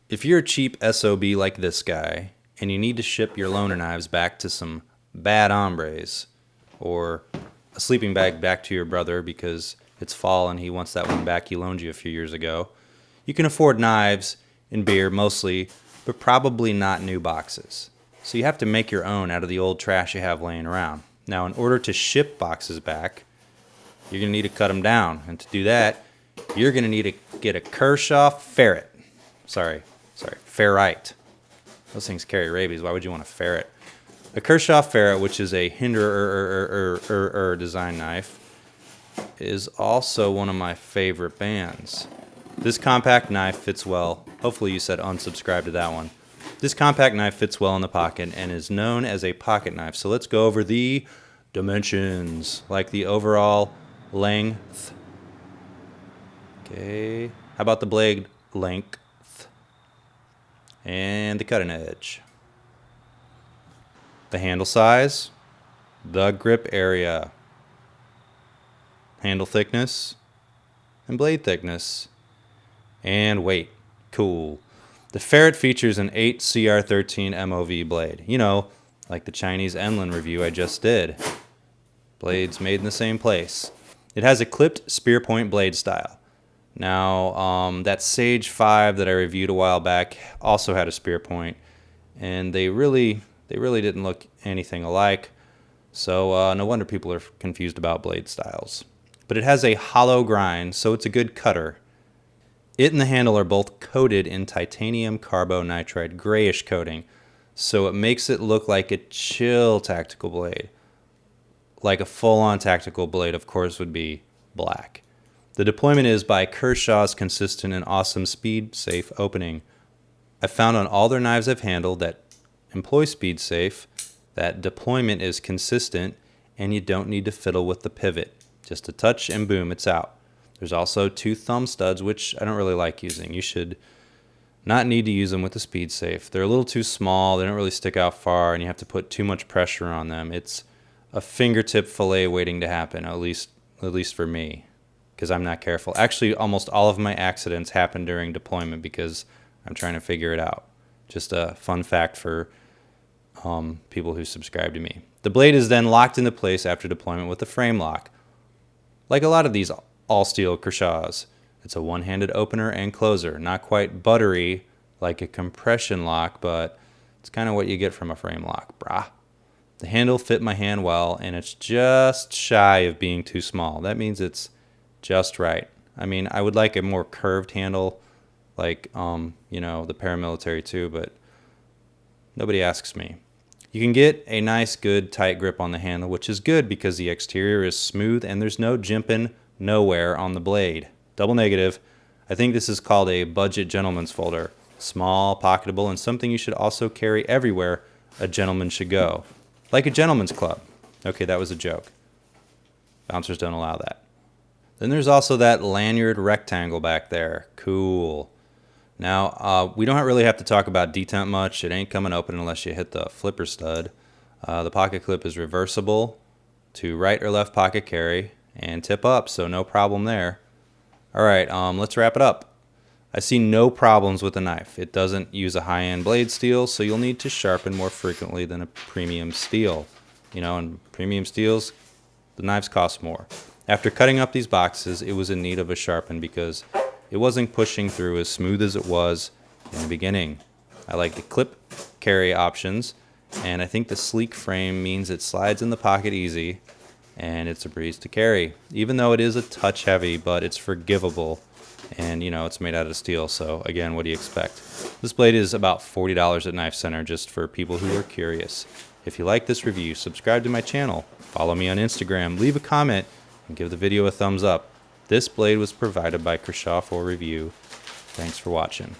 If you're a cheap SOB like this guy, and you need to ship your loaner knives back to some bad hombres, or a sleeping bag back to your brother because it's fall and he wants that one back he loaned you a few years ago, you can afford knives and beer mostly, but probably not new boxes. So you have to make your own out of the old trash you have laying around. Now, in order to ship boxes back, you're going to need to cut them down. And to do that, you're going to need to get a Kershaw Ferrite. Ferrite. Those things carry rabies. Why would you want a ferret? A Kershaw Ferrite, which is a Hinderer design knife, is also one of my favorite bands. This compact knife fits well. Hopefully you said unsubscribe to that one. This compact knife fits well in the pocket and is known as a pocket knife. So let's go over the dimensions, like the overall length. Okay. How about the blade length? And the cutting edge. The handle size. The grip area. Handle thickness. And blade thickness. And weight. Cool. The Ferrite features an 8 CR13 MOV blade. You know, like the Chinese Enlin review I just did. Blades made in the same place. It has a clipped spear point blade style. Now, that Sage 5 that I reviewed a while back also had a spear point, and they really didn't look anything alike. So no wonder people are confused about blade styles. But it has a hollow grind, so it's a good cutter. It and the handle are both coated in titanium carbonitride grayish coating, so it makes it look like a chill tactical blade. Like a full-on tactical blade, of course, would be black. The deployment is by Kershaw's consistent and awesome speed safe opening. I've found on all their knives I've handled that employ speed safe, that deployment is consistent and you don't need to fiddle with the pivot. Just a touch and boom, it's out. There's also 2 thumb studs, which I don't really like using. You should not need to use them with the speed safe. They're a little too small, they don't really stick out far, and you have to put too much pressure on them. It's a fingertip fillet waiting to happen, at least for me, because I'm not careful. Actually, almost all of my accidents happen during deployment because I'm trying to figure it out. Just a fun fact for people who subscribe to me. The blade is then locked into place after deployment with a frame lock. Like a lot of these all-steel Kershaws, it's a one-handed opener and closer. Not quite buttery like a compression lock, but it's kind of what you get from a frame lock, brah. The handle fit my hand well, and it's just shy of being too small. That means it's just right. I mean, I would like a more curved handle, like, you know, the paramilitary too, but nobody asks me. You can get a nice, good, tight grip on the handle, which is good because the exterior is smooth and there's no jimping nowhere on the blade. Double negative. I think this is called a budget gentleman's folder. Small, pocketable, and something you should also carry everywhere a gentleman should go. Like a gentleman's club. Okay, that was a joke. Bouncers don't allow that. Then there's also that lanyard rectangle back there. Cool. Now, we don't really have to talk about detent much. It ain't coming open unless you hit the flipper stud. The pocket clip is reversible to right or left pocket carry and tip up, so no problem there. All right, let's wrap it up. I see no problems with the knife. It doesn't use a high-end blade steel, so you'll need to sharpen more frequently than a premium steel. You know, and premium steels, the knives cost more. After cutting up these boxes, it was in need of a sharpen because it wasn't pushing through as smooth as it was in the beginning. I like the clip carry options, and I think the sleek frame means it slides in the pocket easy, and it's a breeze to carry. Even though it is a touch heavy, but it's forgivable, and you know, it's made out of steel, so again, what do you expect? This blade is about $40 at Knife Center, just for people who are curious. If you like this review, subscribe to my channel, follow me on Instagram, leave a comment, and give the video a thumbs up. This blade was provided by Kershaw for review. Thanks for watching.